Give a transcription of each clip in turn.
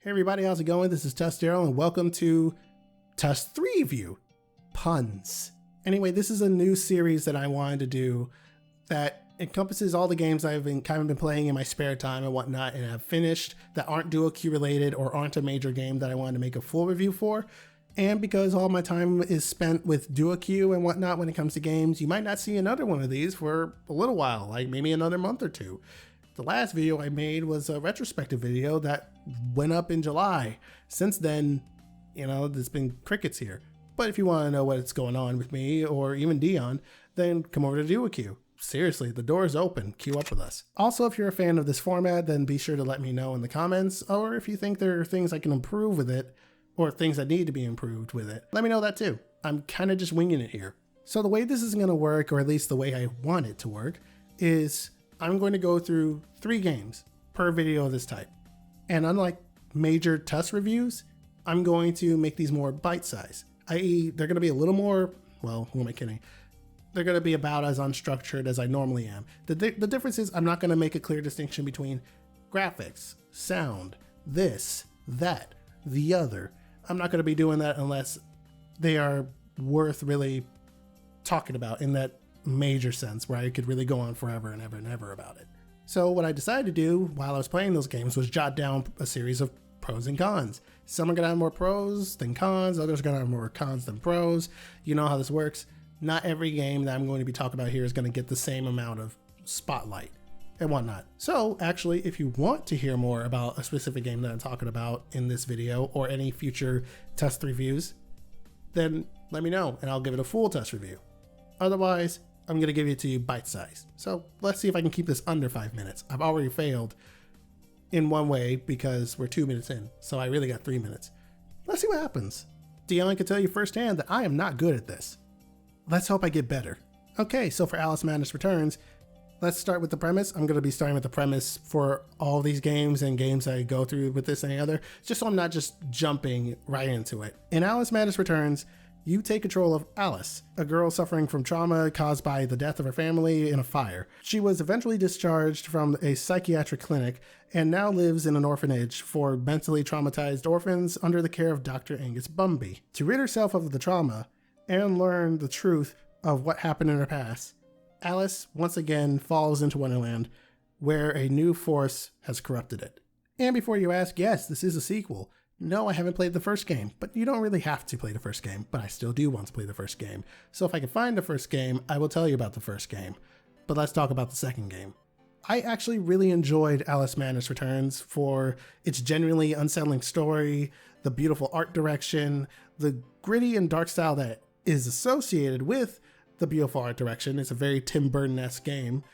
Hey everybody, how's it going? This is TUSDarryl and welcome to TUSReview. Puns. Anyway, this is a new series that I wanted to do that encompasses all the games I've been playing in my spare time and whatnot and have finished that aren't dual queue related or aren't a major game that I wanted to make a full review for. And because all my time is spent with dual queue and whatnot when it comes to games, you might not see another one of these for a little while, like maybe another month or two. The last video I made was a retrospective video that went up in July. Since then, there's been crickets here. But if you want to know what's going on with me or even Dion, then come over to Duo Queue. Seriously, the door is open. Queue up with us. Also, if you're a fan of this format, then be sure to let me know in the comments, or if you think there are things I can improve with it, or things that need to be improved with it, let me know that too. I'm kind of just winging it here. So the way this is going to work, or at least the way I want it to work, is I'm going to go through 3 games per video of this type. And unlike major TUS reviews, I'm going to make these more bite-sized, i.e. they're going to be a little more, well, who am I kidding? They're going to be about as unstructured as I normally am. The difference is I'm not going to make a clear distinction between graphics, sound, this, that, the other. I'm not going to be doing that unless they are worth really talking about in that major sense where I could really go on forever and ever and ever about it. So what I decided to do while I was playing those games was jot down a series of pros and cons. Some are going to have more pros than cons, others are going to have more cons than pros. You know how this works. Not every game that I'm going to be talking about here is going to get the same amount of spotlight and whatnot. So actually, if you want to hear more about a specific game that I'm talking about in this video or any future TUSReviews, then let me know and I'll give it a full TUS review. Otherwise, I'm going to give it to you bite-sized. So let's see if I can keep this under 5 minutes. I've already failed in one way because we're 2 minutes in, so I really got 3 minutes. Let's see what happens. Dion can tell you firsthand that I am not good at this. Let's hope I get better. Okay, so for Alice Madness Returns, let's start with the premise. I'm going to be starting with the premise for all these games and games I go through with this and the other, just so I'm not just jumping right into it. In Alice Madness Returns, you take control of Alice, a girl suffering from trauma caused by the death of her family in a fire. She was eventually discharged from a psychiatric clinic and now lives in an orphanage for mentally traumatized orphans under the care of Dr. Angus Bumby. To rid herself of the trauma and learn the truth of what happened in her past, Alice once again falls into Wonderland, where a new force has corrupted it. And before you ask, yes, this is a sequel. No, I haven't played the first game, but you don't really have to play the first game, but I still do want to play the first game. So if I can find the first game, I will tell you about the first game. But let's talk about the second game. I actually really enjoyed Alice Madness Returns for its genuinely unsettling story, the beautiful art direction, the gritty and dark style that is associated with the beautiful art direction. It's a very Tim Burton-esque game.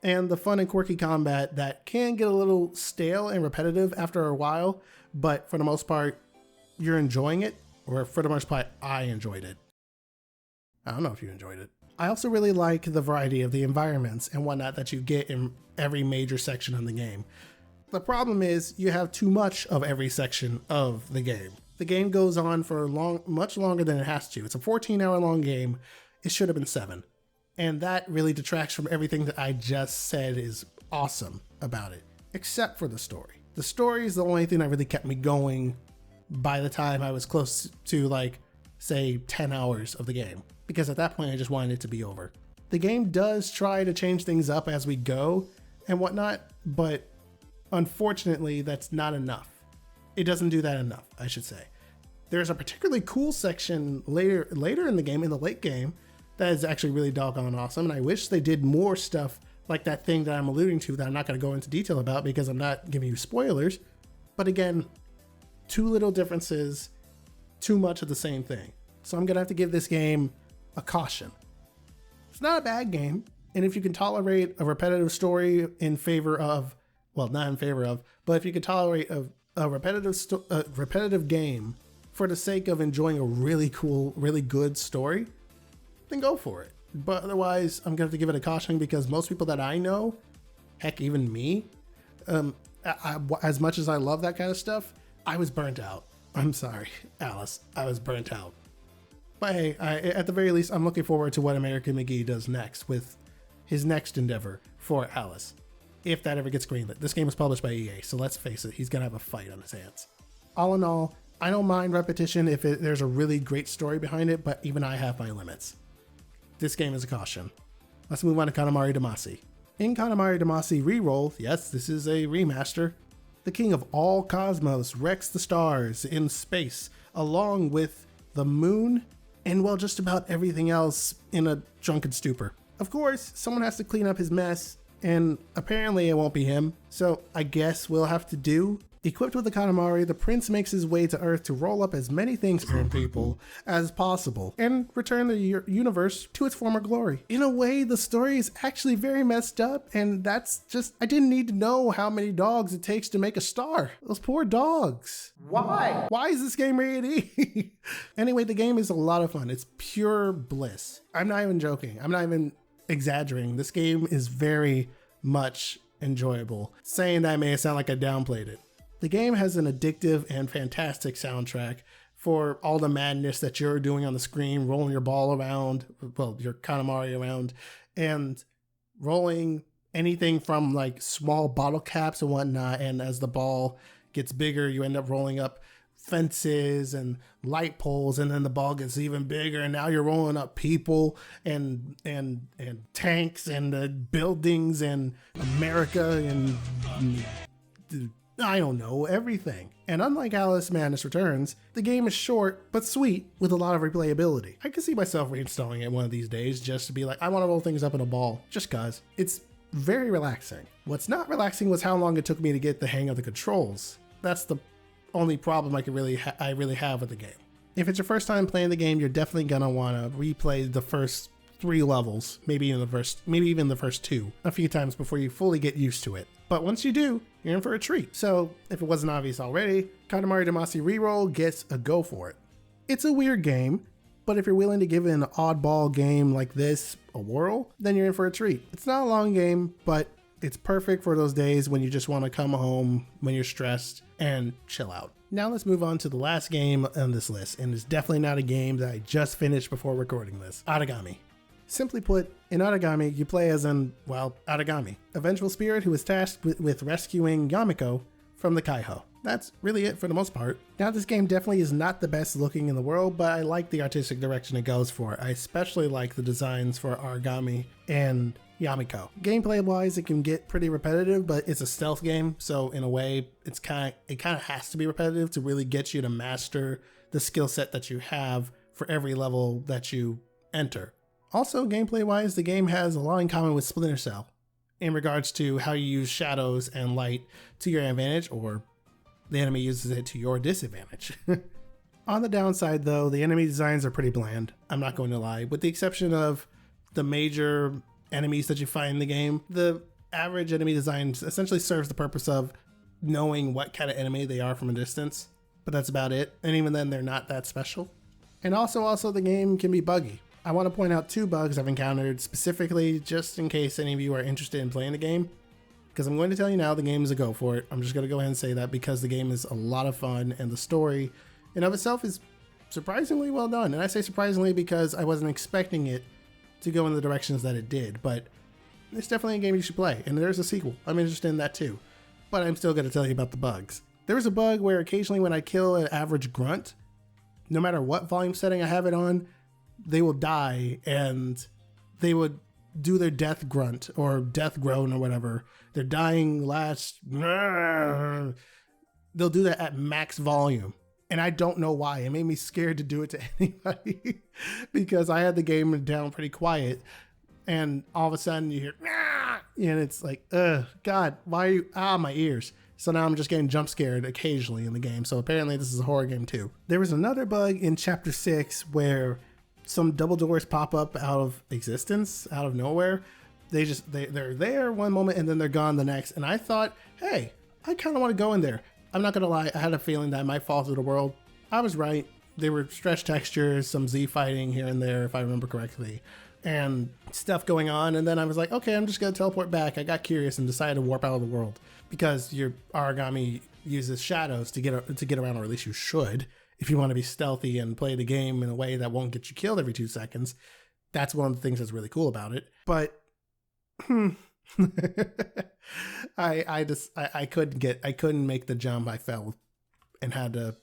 And the fun and quirky combat that can get a little stale and repetitive after a while, but for the most part, you're enjoying it, or for the most part, I enjoyed it. I don't know if you enjoyed it. I also really like the variety of the environments and whatnot that you get in every major section of the game. The problem is you have too much of every section of the game. The game goes on for much longer than it has to. It's a 14-hour long game. It should have been 7. And that really detracts from everything that I just said is awesome about it, except for the story. The story is the only thing that really kept me going by the time I was close to, like, say 10 hours of the game, because at that point I just wanted it to be over. The game does try to change things up as we go and whatnot, but unfortunately that's not enough. It doesn't do that enough, I should say. There's a particularly cool section later in the game, in the late game, that is actually really doggone awesome, and I wish they did more stuff like that thing that I'm alluding to that I'm not going to go into detail about because I'm not giving you spoilers. But again, too little differences, too much of the same thing. So I'm going to have to give this game a caution. It's not a bad game, and if you can tolerate a repetitive story in favor of, well, not in favor of, but if you can tolerate a repetitive game for the sake of enjoying a really cool, really good story, then go for it. But otherwise, I'm going to have to give it a caution because most people that I know, heck, even me, as much as I love that kind of stuff, I was burnt out. I'm sorry, Alice, I was burnt out. But hey, at the very least, I'm looking forward to what American McGee does next with his next endeavor for Alice, if that ever gets greenlit. This game was published by EA, so let's face it, he's going to have a fight on his hands. All in all, I don't mind repetition if there's a really great story behind it, but even I have my limits. This game is a caution. Let's move on to Katamari Demacy. In Katamari Demacy Reroll, yes, this is a remaster, the king of all cosmos wrecks the stars in space, along with the moon, and well, just about everything else in a drunken stupor. Of course, someone has to clean up his mess, and apparently it won't be him, so I guess we'll have to do. Equipped with the Katamari, the prince makes his way to Earth to roll up as many things from people as possible and return the universe to its former glory. In a way, the story is actually very messed up, and that's just, I didn't need to know how many dogs it takes to make a star. Those poor dogs. Why? Why is this game rated E? Anyway, the game is a lot of fun. It's pure bliss. I'm not even joking. I'm not even exaggerating. This game is very much enjoyable. Saying that may sound like I downplayed it. The game has an addictive and fantastic soundtrack for all the madness that you're doing on the screen, rolling your ball around, well, your Katamari around, and rolling anything from like small bottle caps and whatnot. And as the ball gets bigger, you end up rolling up fences and light poles, and then the ball gets even bigger, and now you're rolling up people and tanks and buildings and America and I don't know, everything. And unlike Alice Madness Returns, the game is short but sweet with a lot of replayability. I can see myself reinstalling it one of these days just to be like, I want to roll things up in a ball, just cause. It's very relaxing. What's not relaxing was how long it took me to get the hang of the controls. That's the only problem I really have with the game. If it's your first time playing the game, you're definitely gonna want to replay the first 3 levels, maybe even the first 2, a few times before you fully get used to it. But once you do, you're in for a treat. So if it wasn't obvious already, Katamari Demacy Reroll gets a go for it. It's a weird game, but if you're willing to give an oddball game like this a whirl, then you're in for a treat. It's not a long game, but it's perfect for those days when you just want to come home when you're stressed and chill out. Now let's move on to the last game on this list, and it's definitely not a game that I just finished before recording this. Aragami. Simply put, in Aragami, you play as Aragami, a vengeful spirit who is tasked with rescuing Yamiko from the Kaiho. That's really it for the most part. Now, this game definitely is not the best looking in the world, but I like the artistic direction it goes for. I especially like the designs for Aragami and Yamiko. Gameplay wise, it can get pretty repetitive, but it's a stealth game, so in a way, it kind of has to be repetitive to really get you to master the skill set that you have for every level that you enter. Also, gameplay-wise, the game has a lot in common with Splinter Cell in regards to how you use shadows and light to your advantage, or the enemy uses it to your disadvantage. On the downside, though, the enemy designs are pretty bland, I'm not going to lie. With the exception of the major enemies that you find in the game, the average enemy design essentially serves the purpose of knowing what kind of enemy they are from a distance, but that's about it, and even then, they're not that special. And also, the game can be buggy. I want to point out 2 bugs I've encountered specifically just in case any of you are interested in playing the game, because I'm going to tell you now the game is a go for it. I'm just going to go ahead and say that because the game is a lot of fun and the story in of itself is surprisingly well done. And I say surprisingly because I wasn't expecting it to go in the directions that it did, but it's definitely a game you should play. And there's a sequel. I'm interested in that too, but I'm still going to tell you about the bugs. There was a bug where occasionally when I kill an average grunt, no matter what volume setting I have it on, they will die and they would do their death grunt or death groan or whatever. Their dying last, they'll do that at max volume. And I don't know why. It made me scared to do it to anybody because I had the game down pretty quiet. And all of a sudden you hear, and it's like, God, why are you, my ears. So now I'm just getting jump scared occasionally in the game. So apparently this is a horror game too. There was another bug in chapter 6 where some double doors pop up out of existence, out of nowhere. They're there one moment and then they're gone the next. And I thought, hey, I kind of want to go in there. I'm not going to lie. I had a feeling that I might fall through the world. I was right. They were stretch textures, some Z fighting here and there, if I remember correctly, and stuff going on. And then I was like, okay, I'm just going to teleport back. I got curious and decided to warp out of the world because your Aragami uses shadows to get around, or at least you should. If you want to be stealthy and play the game in a way that won't get you killed every 2 seconds, that's one of the things that's really cool about it. But I couldn't make the jump. I fell and had to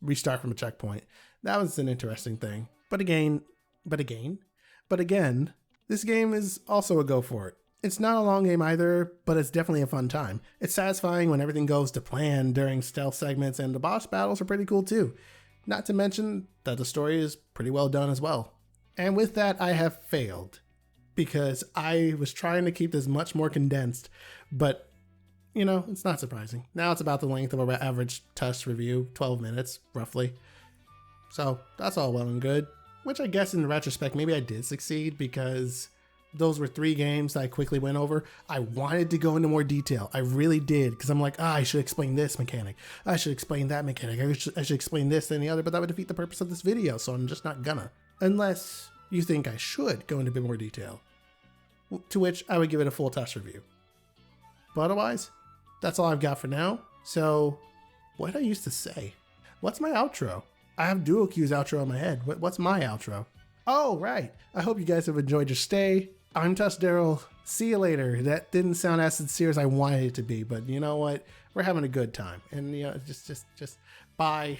restart from a checkpoint. That was an interesting thing. But again, this game is also a go for it. It's not a long game either, but it's definitely a fun time. It's satisfying when everything goes to plan during stealth segments, and the boss battles are pretty cool too. Not to mention that the story is pretty well done as well. And with that, I have failed, because I was trying to keep this much more condensed, but you know, it's not surprising. Now it's about the length of our average TUS review, 12 minutes, roughly. So that's all well and good, which I guess in retrospect, maybe I did succeed, because those were 3 games that I quickly went over. I wanted to go into more detail. I really did, because I'm like, I should explain this mechanic. I should explain that mechanic. I should explain this and the other, but that would defeat the purpose of this video, so I'm just not gonna. Unless you think I should go into a bit more detail, to which I would give it a full TUS review. But otherwise, that's all I've got for now. So, what did I used to say? What's my outro? I have Dual Q's outro in my head. What's my outro? Oh, right. I hope you guys have enjoyed your stay. I'm TUSDarryl. See you later. That didn't sound as sincere as I wanted it to be, but you know what? We're having a good time. And you know, just bye.